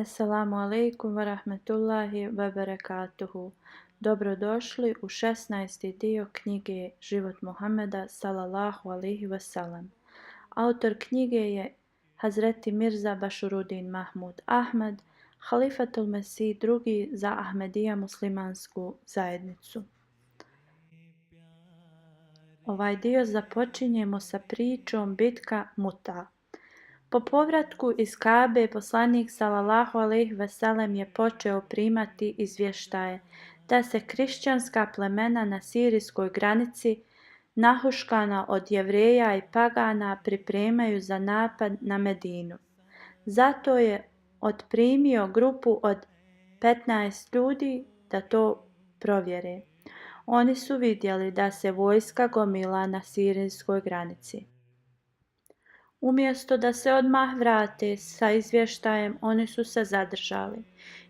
Assalamu alaikum wa rahmatullahi wa barakatuhu. Dobrodošli u 16. dio knjige Život Muhammeda sallallahu alaihi wasallam. Autor knjige je Hazreti Mirza Bašuruddin Mahmud Ahmad, Halifatul Mesih II za Ahmedija muslimansku zajednicu. Ovaj dio započinjemo sa pričom bitka Muta. Po povratku iz Kabe, poslanik sallallahu alejhi ve sellem je počeo primati izvještaje da se kršćanska plemena na sirijskoj granici, nahuškana od Jevreja i pagana, pripremaju za napad na Medinu. Zato je otprimio grupu od 15 ljudi da to provjere. Oni su vidjeli da se vojska gomila na sirijskoj granici. Umjesto da se odmah vrate sa izvještajem, oni su se zadržali.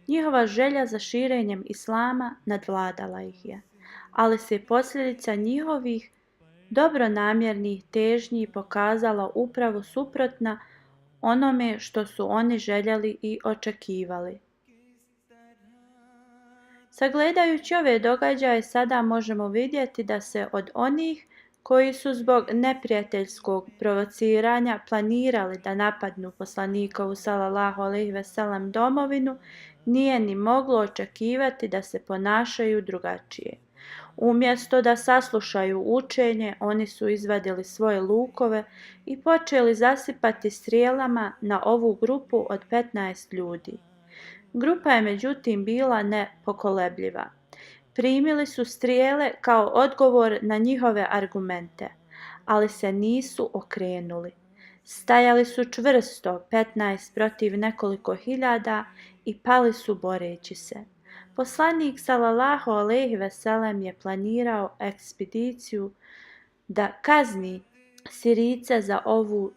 Njihova želja za širenjem islama nadvladala ih je, ali se posljedica njihovih dobronamjernih težnji pokazala upravo suprotna onome što su oni željeli i očekivali. Sagledajući ove događaje, sada možemo vidjeti da se od onih koji su zbog neprijateljskog provociranja planirali da napadnu poslanikovu sallallahu alejhi ve sellem domovinu, nije ni moglo očekivati da se ponašaju drugačije. Umjesto da saslušaju učenje, oni su izvadili svoje lukove i počeli zasipati strijelama na ovu grupu od 15 ljudi. Grupa je međutim bila nepokolebljiva. Primili su strijele kao odgovor na njihove argumente, ali se nisu okrenuli. Stajali su čvrsto, 15 protiv nekoliko hiljada, i pali su boreći se. Poslanik sallallahu alejhi ve sellem je planirao ekspediciju da kazni Sirijce za ovu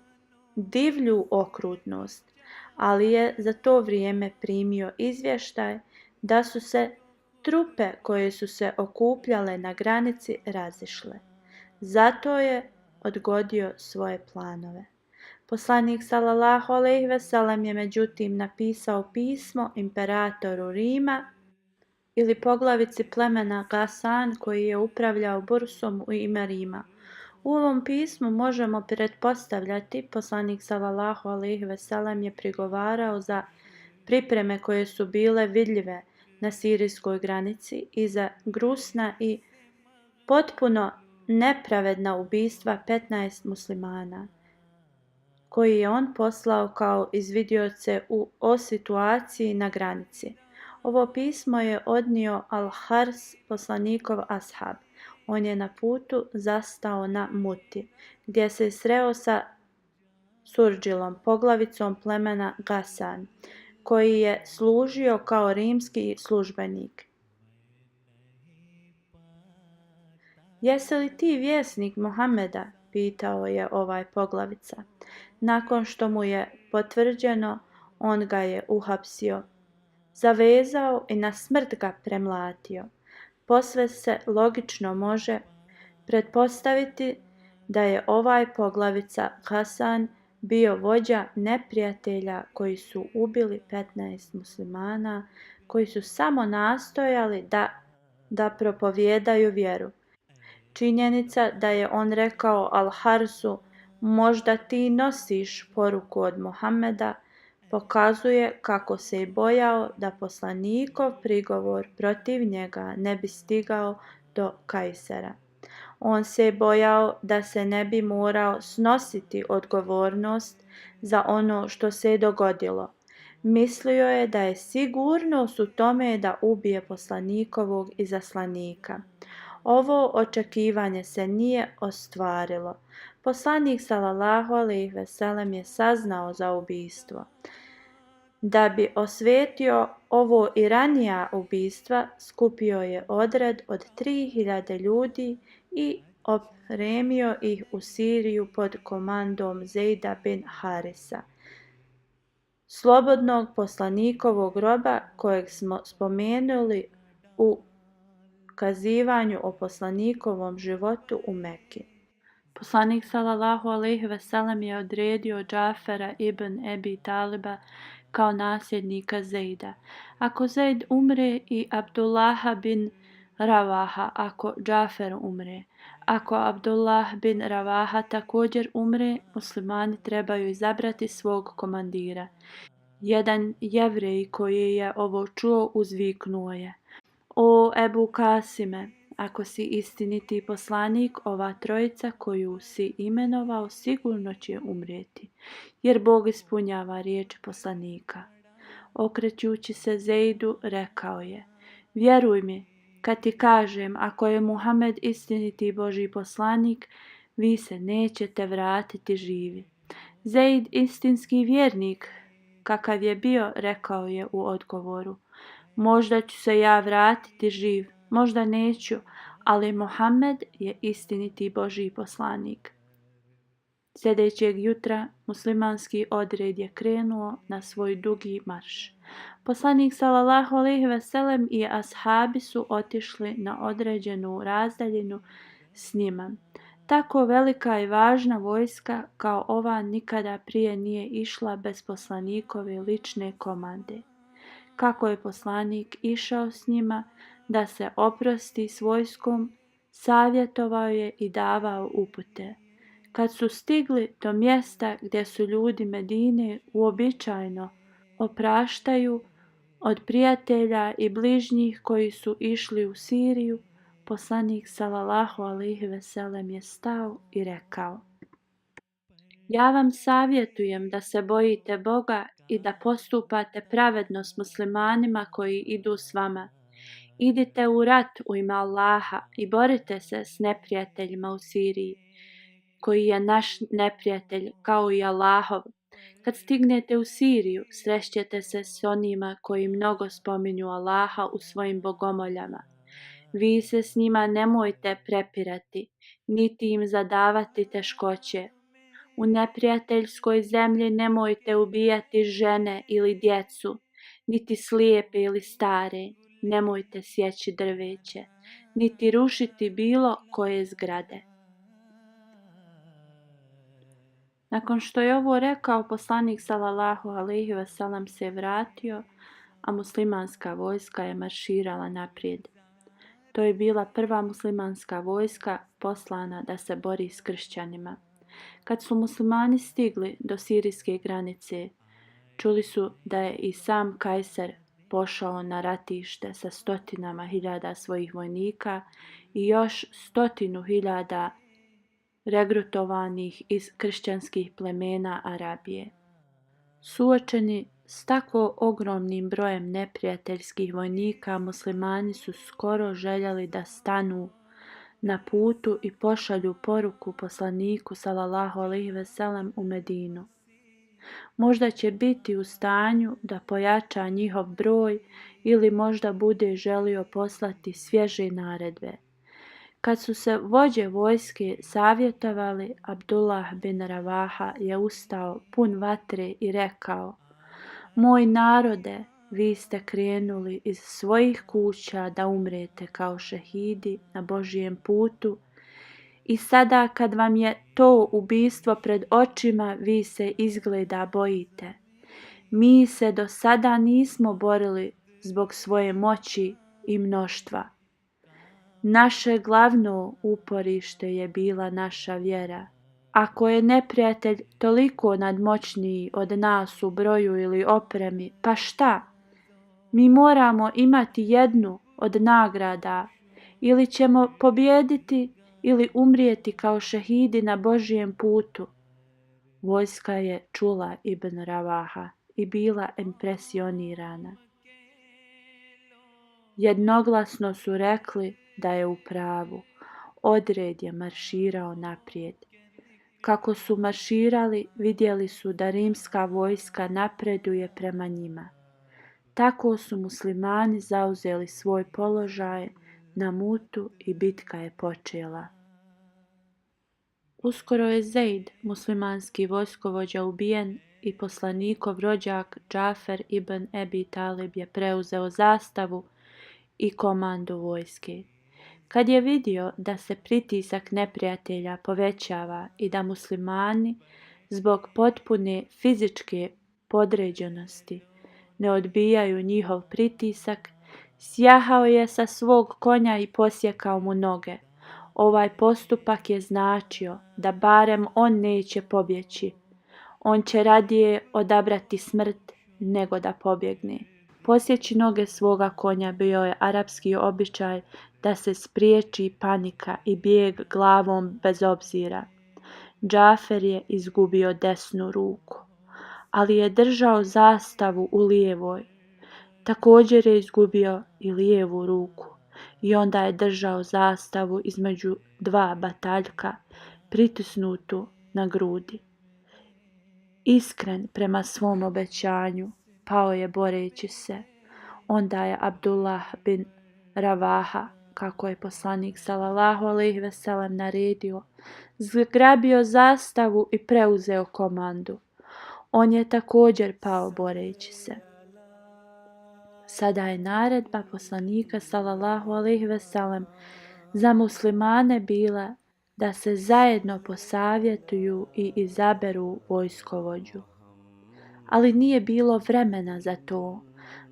divlju okrutnost, ali je za to vrijeme primio izvještaj da su se trupe koje su se okupljale na granici razišle. Zato je odgodio svoje planove. Poslanik sallallahu alejhi ve sellem je međutim napisao pismo imperatoru Rima ili poglavici plemena Gasan koji je upravljao Bursom u ime Rima. U ovom pismu možemo pretpostavljati poslanik sallallahu alejhi ve sellem je prigovarao za pripreme koje su bile vidljive na sirijskoj granici i za gnusna i potpuno nepravedna ubistva 15 muslimana koji je on poslao kao izvidioce o situaciji na granici. Ovo pismo je odnio Al-Hars, poslanikov ashab. On je na putu zastao na Muti, gdje se sreo sa Surdžilom, poglavicom plemena Gasan, koji je služio kao rimski službenik. Jesi li ti vjesnik Muhameda? Pitao je ovaj poglavica. Nakon što mu je potvrđeno, on ga je uhapsio, zavezao i na smrt ga premlatio. Posve se logično može pretpostaviti da je ovaj poglavica Hasan bio vođa neprijatelja koji su ubili 15 muslimana koji su samo nastojali da propovijedaju vjeru. Činjenica da je on rekao Al-Harsu, možda ti nosiš poruku od Muhameda, pokazuje kako se je bojao da poslanikov prigovor protiv njega ne bi stigao do Kajsera. On se je bojao da se ne bi morao snositi odgovornost za ono što se je dogodilo. Mislio je da je sigurnost u tome da ubije poslanikovog izaslanika. Ovo očekivanje se nije ostvarilo. Poslanik sallallahu alejhi ve sellem je saznao za ubistvo. Da bi osvetio ovo i ranija ubistva, skupio je odred od 3000 ljudi i opremio ih u Siriju pod komandom Zejda bin Harisa, slobodnog poslanikovog roba kojeg smo spomenuli u kazivanju o poslanikovom životu u Mekki. Poslanik sallallahu alejhi ve sellem je odredio Džafera ibn Ebi Taliba kao nasljednika Zejda. Ako Zejd umre i Abdullaha bin Ravaha, ako Džafer umre. Ako Abdullah bin Ravaha također umre, muslimani trebaju izabrati svog komandira. Jedan Jevrej koji je ovo čuo uzviknuo je: O Ebu Kasime, ako si istiniti poslanik, ova trojica koju si imenovao sigurno će umrijeti, jer Bog ispunjava riječi poslanika. Okrećući se Zejdu, rekao je: Vjeruj mi, kad ti kažem, ako je Muhammed istiniti Božji poslanik, vi se nećete vratiti živi. Zejd, istinski vjernik, kakav je bio, rekao je u odgovoru: Možda ću se ja vratiti živ, možda neću, ali Muhammed je istiniti Božji poslanik. Sljedećeg jutra muslimanski odred je krenuo na svoj dugi marš. Poslanik sallallahu alejhi ve sellem i ashabi su otišli na određenu razdaljinu s njima. Tako velika i važna vojska kao ova nikada prije nije išla bez poslanikove lične komande. Kako je poslanik išao s njima da se oprosti s vojskom, savjetovao je i davao upute. Kad su stigli do mjesta gdje su ljudi Medine uobičajeno opraštaju od prijatelja i bližnjih koji su išli u Siriju, poslanik sallallahu alejhi ve sellem je stao i rekao: Ja vam savjetujem da se bojite Boga i da postupate pravedno s muslimanima koji idu s vama. Idite u rat u ime Allaha i borite se s neprijateljima u Siriji, koji je naš neprijatelj kao i Allahov. Kad stignete u Siriju, srešćete se s onima koji mnogo spominju Allaha u svojim bogomoljama. Vi se s njima nemojte prepirati, niti im zadavati teškoće. U neprijateljskoj zemlji nemojte ubijati žene ili djecu, niti slijepe ili stare, nemojte sjeći drveće, niti rušiti bilo koje zgrade. Nakon što je ovo rekao, poslanik sallallahu alejhi ve sellem se vratio, a muslimanska vojska je marširala naprijed. To je bila prva muslimanska vojska poslana da se bori s kršćanima. Kad su muslimani stigli do sirijske granice, čuli su da je i sam Kajser pošao na ratište sa 100.000 svojih vojnika i još 100.000 regrutovanih iz kršćanskih plemena Arabije. Suočeni s tako ogromnim brojem neprijateljskih vojnika, muslimani su skoro željeli da stanu na putu i pošalju poruku poslaniku sallallahu alejhi ve sellem u Medinu. Možda će biti u stanju da pojača njihov broj ili možda bude želio poslati svježe naredbe. Kad su se vođe vojske savjetovali, Abdullah bin Ravaha je ustao pun vatre i rekao: Moj narode, vi ste krenuli iz svojih kuća da umrete kao šehidi na Božijem putu i sada kad vam je to ubistvo pred očima, vi se izgleda bojite. Mi se do sada nismo borili zbog svoje moći i mnoštva. Naše glavno uporište je bila naša vjera. Ako je neprijatelj toliko nadmoćniji od nas u broju ili opremi, pa šta? Mi moramo imati jednu od nagrada, ili ćemo pobijediti ili umrijeti kao šehidi na Božijem putu. Vojska je čula Ibn Ravaha i bila impresionirana. Jednoglasno su rekli da je u pravu. Odred je marširao naprijed. Kako su marširali, vidjeli su da rimska vojska napreduje prema njima. Tako su muslimani zauzeli svoj položaj na Mutu i bitka je počela. Uskoro je Zejd, muslimanski vojskovođa, ubijen i poslanikov rođak Džafer ibn Ebi Talib je preuzeo zastavu i komandu vojske. Kad je vidio da se pritisak neprijatelja povećava i da muslimani zbog potpune fizičke podređenosti, ne odbijaju njihov pritisak, sjahao je sa svog konja i posjekao mu noge. Ovaj postupak je značio da barem on neće pobjeći. On će radije odabrati smrt nego da pobjegne. Posjeći noge svoga konja bio je arapski običaj da se spriječi panika i bijeg glavom bez obzira. Džafer je izgubio desnu ruku, ali je držao zastavu u lijevoj. Također je izgubio i lijevu ruku i onda je držao zastavu između dva bataljka pritisnutu na grudi. Iskren prema svom obećanju, pao je boreći se. Onda je Abdullah bin Ravaha, kako je poslanik sallallahu alejhi ve sellem naredio, zgrabio zastavu i preuzeo komandu. On je također pao boreći se. Sada je naredba poslanika sallallahu alejhi ve sellem za muslimane bila da se zajedno posavjetuju i izaberu vojskovođu. Ali nije bilo vremena za to.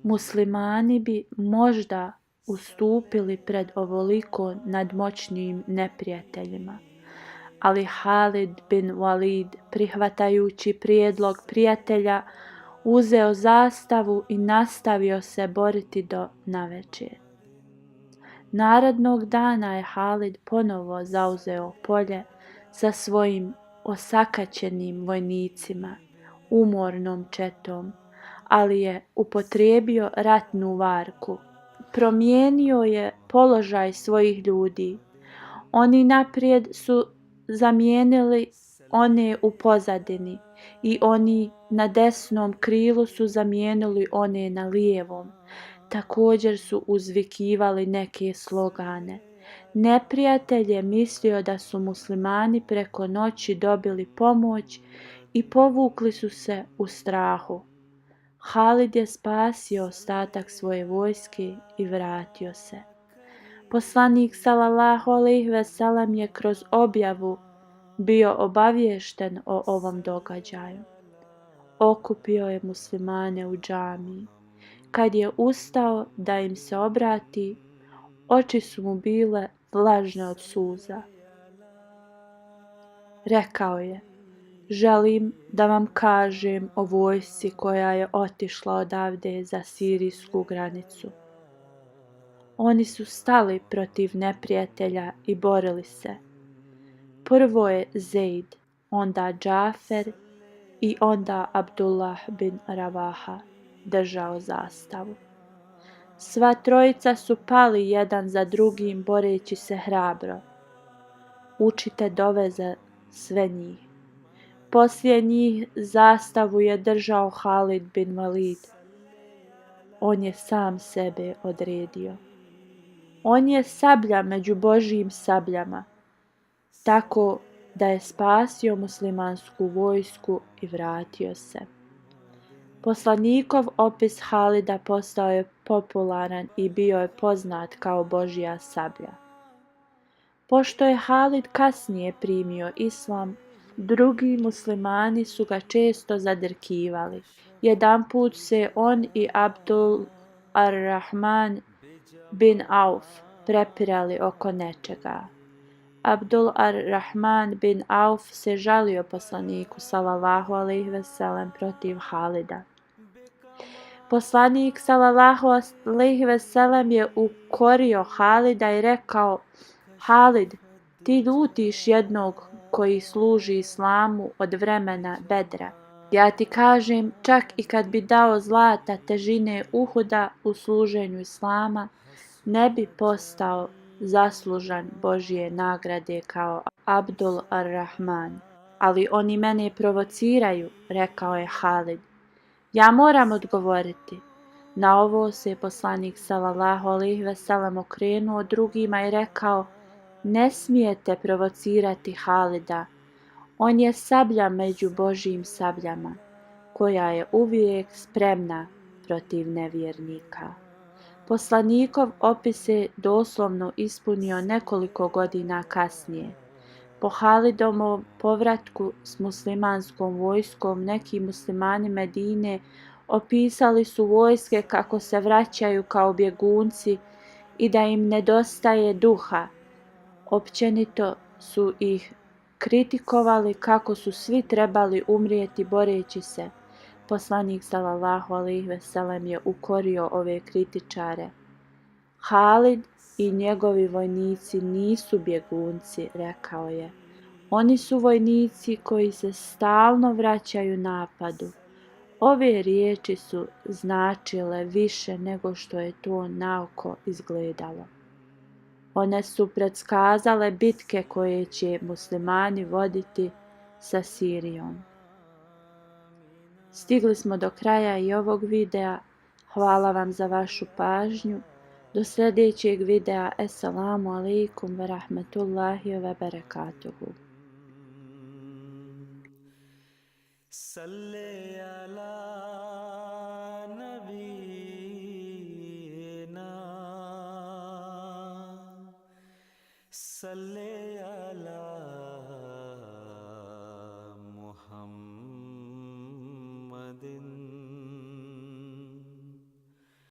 Muslimani bi možda ustupili pred ovoliko nadmoćnim neprijateljima. Ali Halid bin Walid, prihvatajući prijedlog prijatelja, uzeo zastavu i nastavio se boriti do navečer. Narednog dana je Halid ponovo zauzeo polje sa svojim osakaćenim vojnicima, umornom četom, ali je upotrijebio ratnu varku. Promijenio je položaj svojih ljudi. Oni naprijed su zamijenili one u pozadini i oni na desnom krilu su zamijenili one na lijevom. Također su uzvikivali neke slogane. Neprijatelj je mislio da su muslimani preko noći dobili pomoć i povukli su se u strahu. Halid je spasio ostatak svoje vojske i vratio se. Poslanik sallallahu alejhi ve sellem je kroz objavu bio obaviješten o ovom događaju. Okupio je muslimane u džamiji. Kad je ustao da im se obrati, oči su mu bile vlažne od suza. Rekao je: želim da vam kažem o vojsci koja je otišla odavde za sirijsku granicu. Oni su stali protiv neprijatelja i borili se. Prvo je Zeid, onda Džafer i onda Abdullah bin Ravaha držao zastavu. Sva trojica su pali jedan za drugim boreći se hrabro. Učite dove za sve njih. Poslije njih zastavu je držao Halid bin Walid. On je sam sebe odredio. On je sablja među Božjim sabljama, tako da je spasio muslimansku vojsku i vratio se. Poslanikov opis Halida postao je popularan i bio je poznat kao Božja sablja. Pošto je Halid kasnije primio islam, drugi muslimani su ga često zadrkivali. Jedanput se on i Abdul ar-Rahman bin Auf prepirali oko nečega. Abdul ar-Rahman bin Auf se žalio poslaniku sallallahu alejhi ve sellem protiv Halida. Poslanik sallallahu alejhi ve sellem je ukorio Halida i rekao: Halid, ti ljutiš jednog koji služi islamu od vremena Bedra. Ja ti kažem, čak i kad bi dao zlata težine Uhuda u služenju islama, ne bi postao zaslužan Božje nagrade kao Abdul ar-Rahman. Ali oni mene provociraju, rekao je Halid. Ja moram odgovoriti. Na ovo se poslanik sallallahu alejhi ve sellem okrenuo drugima i rekao: ne smijete provocirati Halida. On je sablja među Božjim sabljama, koja je uvijek spremna protiv nevjernika. Poslanikov opis se doslovno ispunio nekoliko godina kasnije. Po Halidovom povratku s muslimanskom vojskom, neki muslimani Medine opisali su vojske kako se vraćaju kao bjegunci i da im nedostaje duha. Općenito su ih kritikovali kako su svi trebali umrijeti boreći se. Poslanik sallallahu alejhi ve sellem je ukorio ove kritičare. Halid i njegovi vojnici nisu bjegunci, rekao je. Oni su vojnici koji se stalno vraćaju napadu. Ove riječi su značile više nego što je to naoko izgledalo. One su predskazale bitke koje će muslimani voditi sa Sirijom. Stigli smo do kraja i ovog videa. Hvala vam za vašu pažnju. Do sljedećeg videa. Assalamu alaikum wa rahmatullahi wa barakatuhu. Salli ala nabina, salli ala Muhammadin.